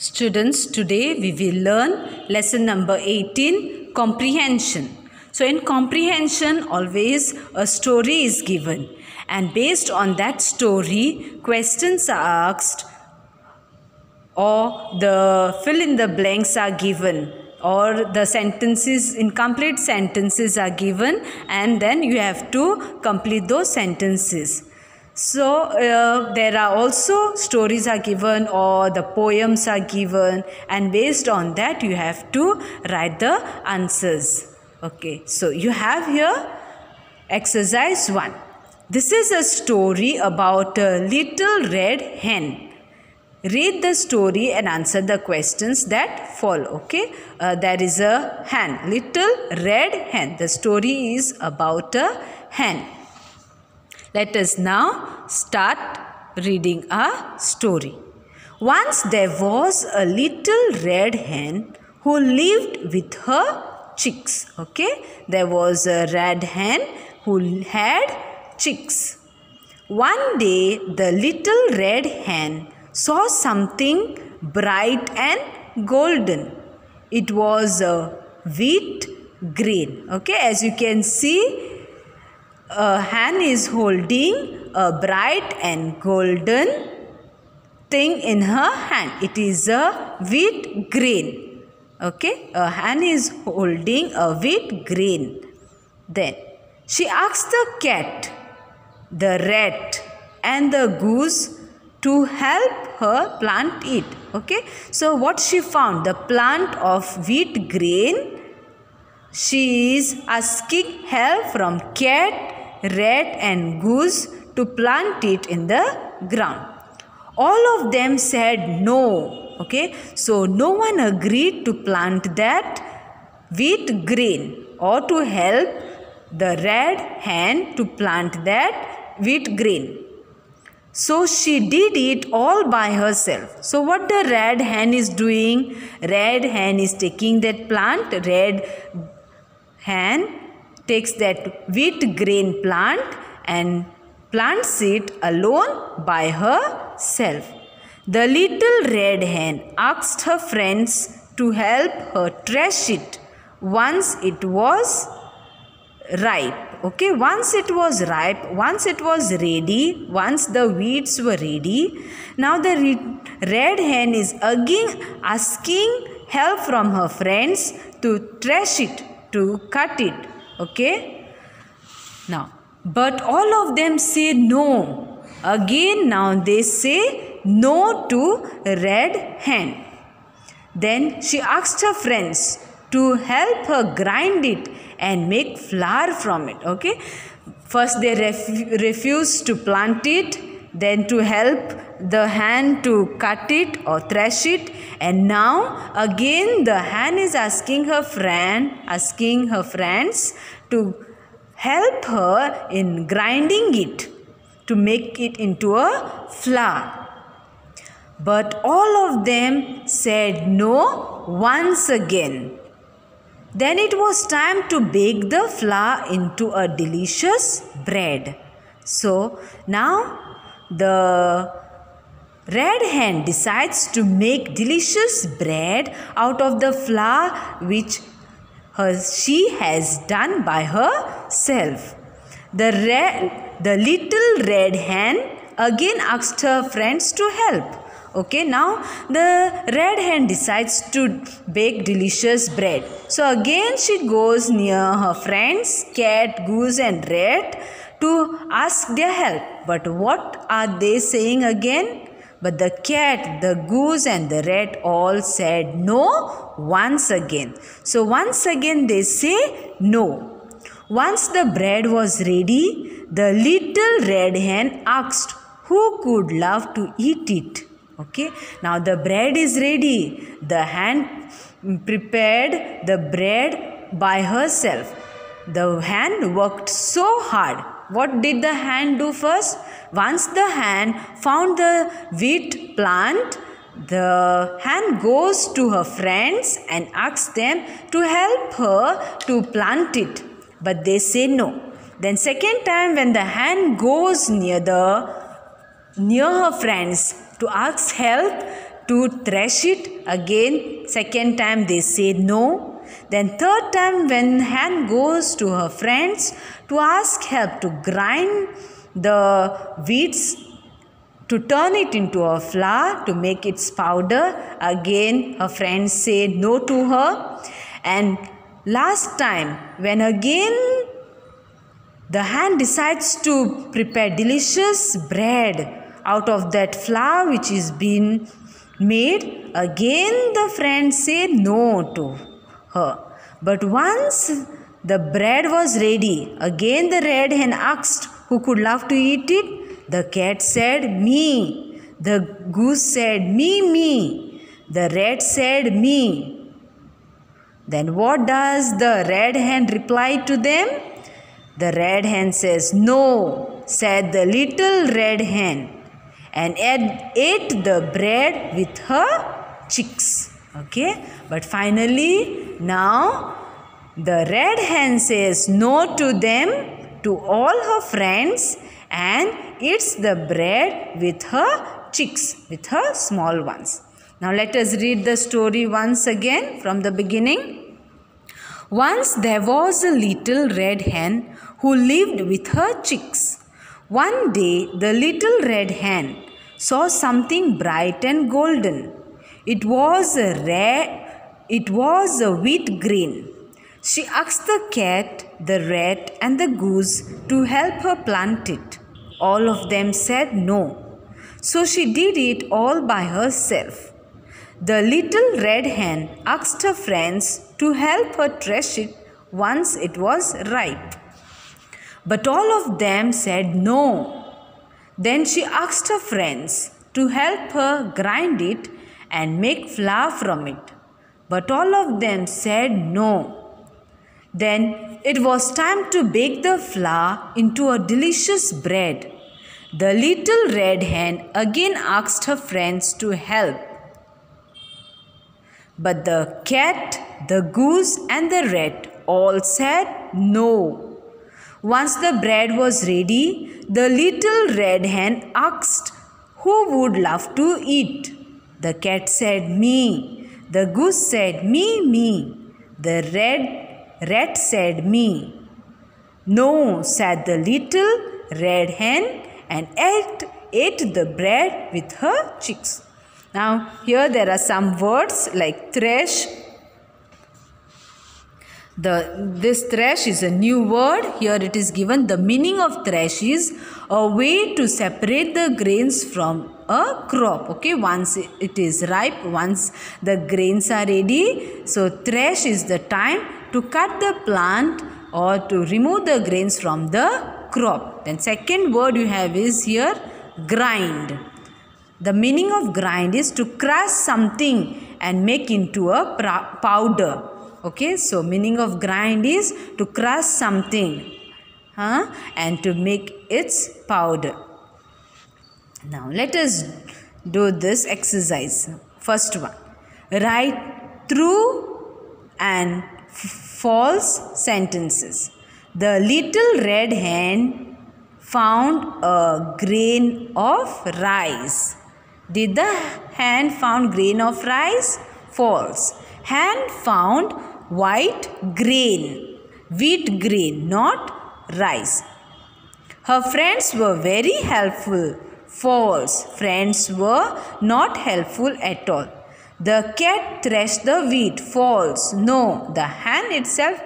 Students, today we will learn lesson number 18, comprehension. So in comprehension, always a story is given, and based on that story, questions are asked or the fill in the blanks are given, or the sentences, incomplete sentences are given, and then you have to complete those sentences. So there are also stories are given or the poems are given, and based on that you have to write the answers. Okay, so you have here exercise 1. This is a story about a little red hen. Read the story and answer the questions that follow. Okay, there is a hen, little red hen. The story is about a hen. Let us now start reading our story. Once there was a little red hen who lived with her chicks. Okay, there was a red hen who had chicks. One day the little red hen saw something bright and golden. It was a wheat grain. Okay, as you can see, a hen is holding a bright and golden thing in her hand. It is a wheat grain. Okay, a hen is holding a wheat grain. Then she asked the cat, the rat and the goose to help her plant it. Okay, so what she found, the plant of wheat grain. She is asking help from cat, rat and goose to plant it in the ground. All of them said no. Okay, so no one agreed to plant that wheat grain or to help the red hen to plant that wheat grain. So she did it all by herself. So what the red hen is doing? Red hen is taking that plant. Red hen takes that wheat grain plant and plants it alone by herself. The little red hen asked her friends to help her thresh it once it was ripe. Okay, once it was ripe, once it was ready, once the weeds were ready, now the red hen is again asking help from her friends to thresh it, to cut it. Okay, now but all of them say no. Again now they say no to red hen. Then she asked her friends to help her grind it and make flour from it. Okay, first they refused to plant it, then to help the hen to cut it or thresh it, and now again the hen is asking her friends to help her in grinding it to make it into a flour. But all of them said no once again. Then it was time to bake the flour into a delicious bread. So now the red hen decides to make delicious bread out of the flour which she has done by herself. The little red hen again asked her friends to help. Okay, now the red hen decides to bake delicious bread. So again she goes near her friends, cat, goose and rat, to ask their help. But what are they saying again? But the cat, the goose and the rat all said no once again. So once again they say no. Once the bread was ready, the little red hen asked who could love to eat it. Okay, now the bread is ready. The hen prepared the bread by herself. The hen worked so hard. What did the hen do first? Once the hen found the wheat plant, the hen goes to her friends and asks them to help her to plant it. But they say no. Then second time when the hen goes near her friends to ask help to thresh it. Again, second time they say no. Then third time when hen goes to her friends to ask help to grind the wheats, to turn it into a flour, to make its powder, again her friends say no to her. And last time when again the hen decides to prepare delicious bread out of that flour which is being made, again the friends say no to her. But once the bread was ready, again the red hen asked who could love to eat it. The cat said, me. The goose said, me. The rat said, me. Then what does the red hen reply to them? The red hen says, no, said the little red hen, and ate the bread with her chicks. Okay, but finally now the red hen says no to them, to all her friends, and eats the bread with her chicks, with her small ones. Now let us read the story once again from the beginning. Once there was a little red hen who lived with her chicks. One day the little red hen saw something bright and golden. It was a wheat grain. She asked the cat, the rat, and the goose to help her plant it. All of them said no. So she did it all by herself. The little red hen asked her friends to help her thresh it once it was ripe. But all of them said no. Then she asked her friends to help her grind it and make flour from it. But all of them said no. Then it was time to bake the flour into a delicious bread. The little red hen again asked her friends to help. But the cat, the goose, and the rat all said no. Once the bread was ready, the little red hen asked who would love to eat. The cat said, me. The goose said, me. The rat said, me. No, said the little red hen, and ate the bread with her chicks. Now here there are some words like thresh. This thresh is a new word. Here it is given. The meaning of thresh is a way to separate the grains from a crop. Okay, once it is ripe, once the grains are ready. So thresh is the time to cut the plant or to remove the grains from the crop. Then second word you have is here grind. The meaning of grind is to crush something and make into a powder. Okay, so meaning of grind is to crush something and to make its powder. Now let us do this exercise. First one, write true and false sentences. The little red hen found a grain of rice. Did the hen found grain of rice? False. Hen found white grain, wheat grain, not rice. Her friends were very helpful. False. Friends were not helpful at all. The cat threshed the wheat. False. No, the hen itself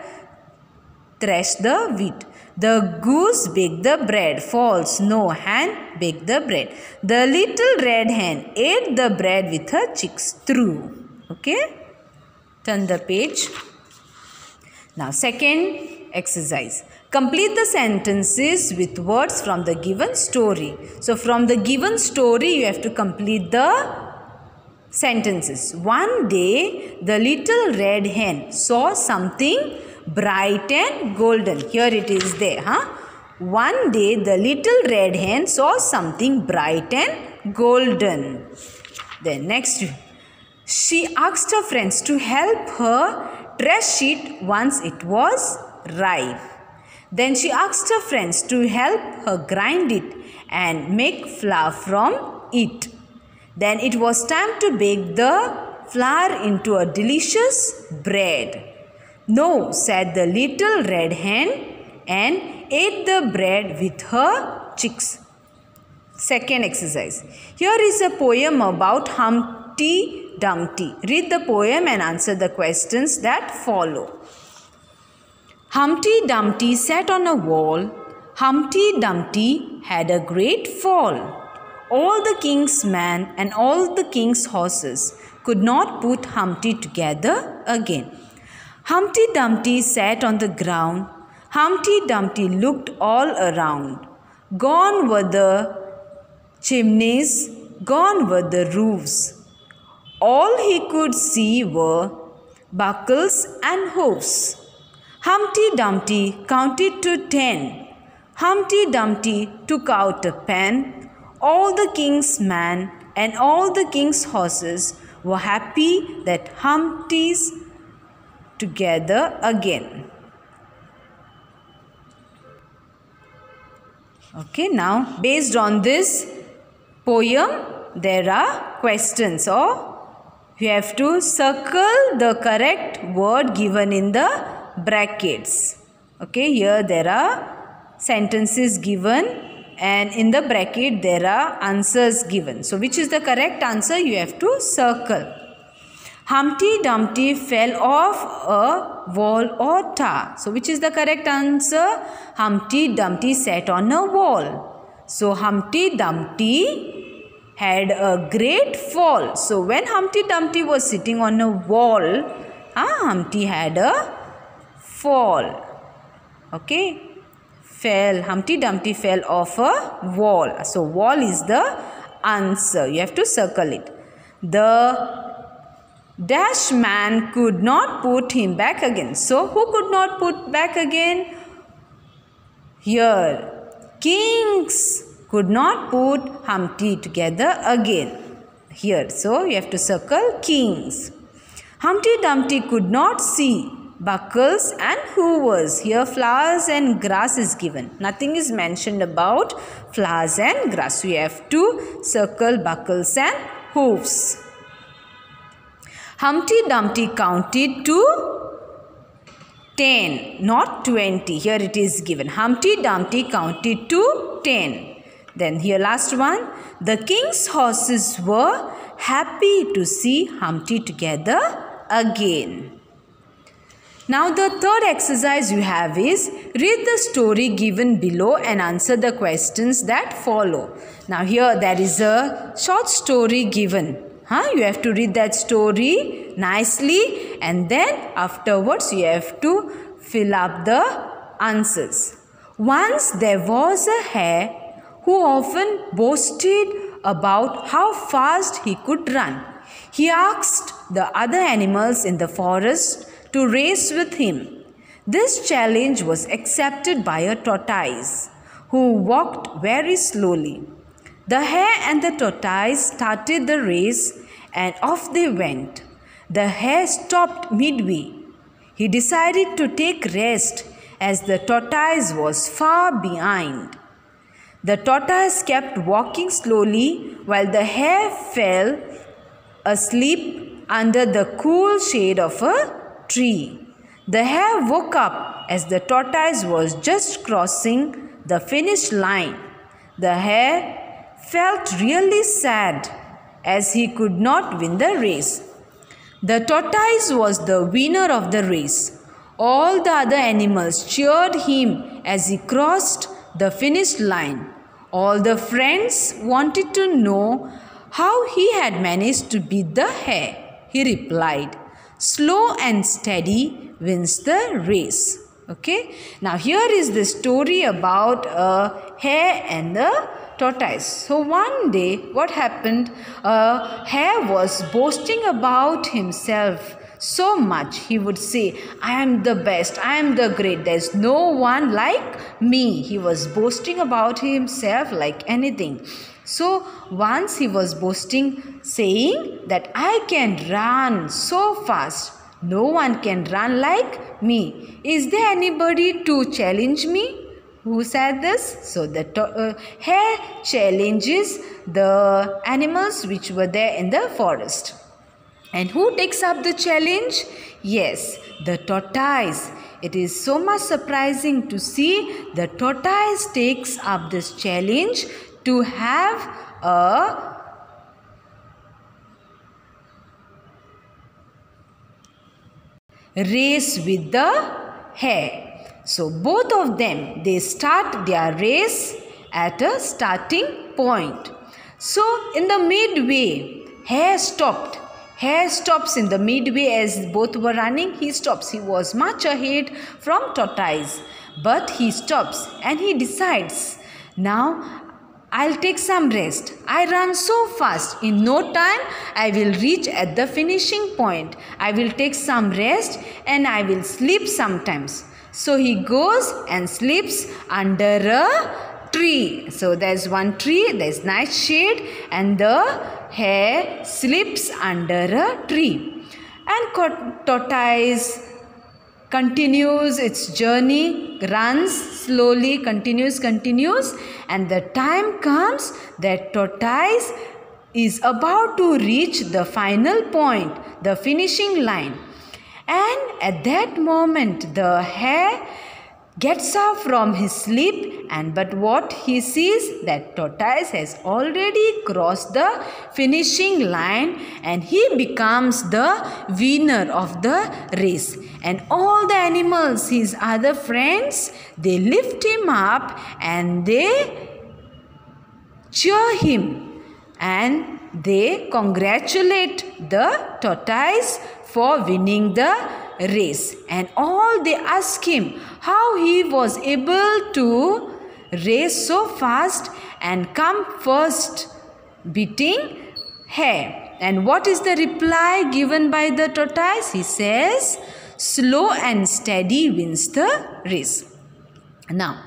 threshed the wheat. The goose baked the bread. False. No, hen baked the bread. The little red hen ate the bread with her chicks. True. Okay. Turn the page. Now second exercise. Complete the sentences with words from the given story. So from the given story you have to complete the sentences. One day the little red hen saw something bright and golden. Here it is there. One day the little red hen saw something bright and golden. Then next, she asked her friends to help her thresh it once it was ripe. Then she asked her friends to help her grind it and make flour from it. Then it was time to bake the flour into a delicious bread. No, said the little red hen, and ate the bread with her chicks. Second exercise. Here is a poem about Humpty Dumpty. Read the poem and answer the questions that follow. Humpty Dumpty sat on a wall. Humpty Dumpty had a great fall. All the king's men and all the king's horses could not put Humpty together again. Humpty Dumpty sat on the ground. Humpty Dumpty looked all around. Gone were the chimneys, gone were the roofs. All he could see were buckles and hooves. Humpty Dumpty counted to 10. Humpty Dumpty took out a pen. All the king's men and all the king's horses were happy that Humpty's together again. Okay, now based on this poem, there are questions, or you have to circle the correct word given in the brackets. Okay, here there are sentences given and in the bracket there are answers given. So which is the correct answer? You have to circle. Humpty Dumpty fell off a wall or tower. So which is the correct answer? Humpty Dumpty sat on a wall. So Humpty Dumpty had a great fall. So when Humpty Dumpty was sitting on a wall, Humpty had a fall. Okay. Fell. Humpty Dumpty fell off a wall. So wall is the answer. You have to circle it. The dash man could not put him back again. So who could not put back again? Here. Kings could not put Humpty together again. Here. So you have to circle kings. Humpty Dumpty could not see buckles and hoovers. Here flowers and grass is given. Nothing is mentioned about flowers and grass. So you have to circle buckles and hooves. Humpty Dumpty counted to 10, not 20. Here it is given. Humpty Dumpty counted to 10. Then here last one. The king's horses were happy to see Humpty together again. Now the third exercise you have is read the story given below and answer the questions that follow. Now here there is a short story given. You have to read that story nicely and then afterwards you have to fill up the answers. Once there was a hare who often boasted about how fast he could run. He asked the other animals in the forest to race with him. This challenge was accepted by a tortoise who walked very slowly. The hare and the tortoise started the race and off they went. The hare stopped midway. He decided to take rest as the tortoise was far behind. The tortoise kept walking slowly while the hare fell asleep under the cool shade of a tree. The hare woke up as the tortoise was just crossing the finish line. The hare felt really sad as he could not win the race. The tortoise was the winner of the race. All the other animals cheered him as he crossed the finish line. All the friends wanted to know how he had managed to beat the hare. He replied, "Slow and steady wins the race." Okay. Now here is the story about a hare and a tortoise. So one day what happened? A hare was boasting about himself so much. He would say, "I am the best, I am the great, there is no one like me." He was boasting about himself like anything. So once he was boasting, saying that I can run so fast. No one can run like me. Is there anybody to challenge me? Who said this? So the hare challenges the animals which were there in the forest. And who takes up the challenge? Yes, the tortoise. It is so much surprising to see the tortoise takes up this challenge to have a race with the hare. So both of them, they start their race at a starting point. So in the midway, hare stopped. Hare stops in the midway as both were running. He stops. He was much ahead from tortoise. But he stops and he decides, now I'll take some rest. I run so fast. In no time, I will reach at the finishing point. I will take some rest and I will sleep sometimes. So he goes and sleeps under a tree. So there's one tree, there's nice shade, and the hare sleeps under a tree. And tortoise continues its journey, runs slowly, continues, and the time comes that tortoise is about to reach the final point, the finishing line. And at that moment, the hare gets up from his sleep, but what he sees, that tortoise has already crossed the finishing line and he becomes the winner of the race. And all the animals, his other friends, they lift him up and they cheer him and they congratulate the tortoise for winning the race. And all they ask him how he was able to race so fast and come first, beating hare. And what is the reply given by the tortoise? He says, slow and steady wins the race. Now,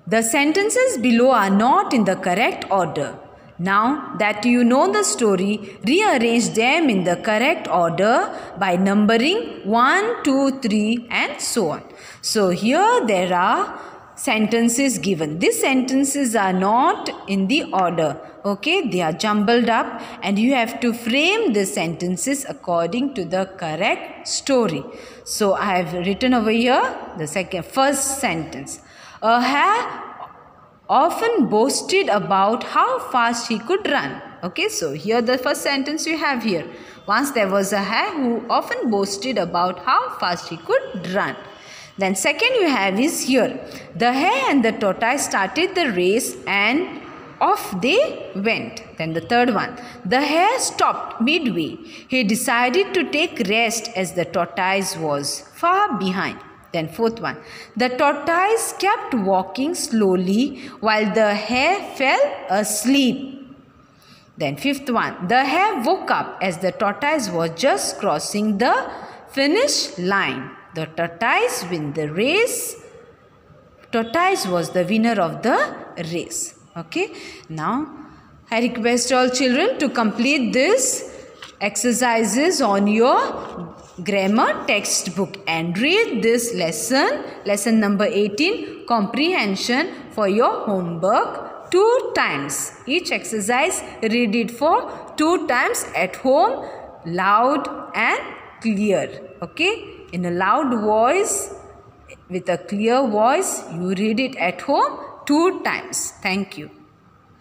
the sentences below are not in the correct order. Now that you know the story, rearrange them in the correct order by numbering 1, 2, 3 and so on. So here there are sentences given. These sentences are not in the order. Okay, they are jumbled up and you have to frame the sentences according to the correct story. So I have written over here the first sentence. A hare often boasted about how fast he could run. Okay, so here the first sentence you have here. Once there was a hare who often boasted about how fast he could run. Then second you have is here. The hare and the tortoise started the race and off they went. Then the third one. The hare stopped midway. He decided to take rest as the tortoise was far behind. Then fourth one. The tortoise kept walking slowly while the hare fell asleep. Then fifth one. The hare woke up as the tortoise was just crossing the finish line. The tortoise won the race. Tortoise was the winner of the race. Okay. Now, I request all children to complete this exercises on your grammar textbook and read this lesson number 18, comprehension, for your homework 2 times. Each exercise read it for 2 times at home, loud and clear. Okay. In a loud voice, with a clear voice, you read it at home 2 times. Thank you.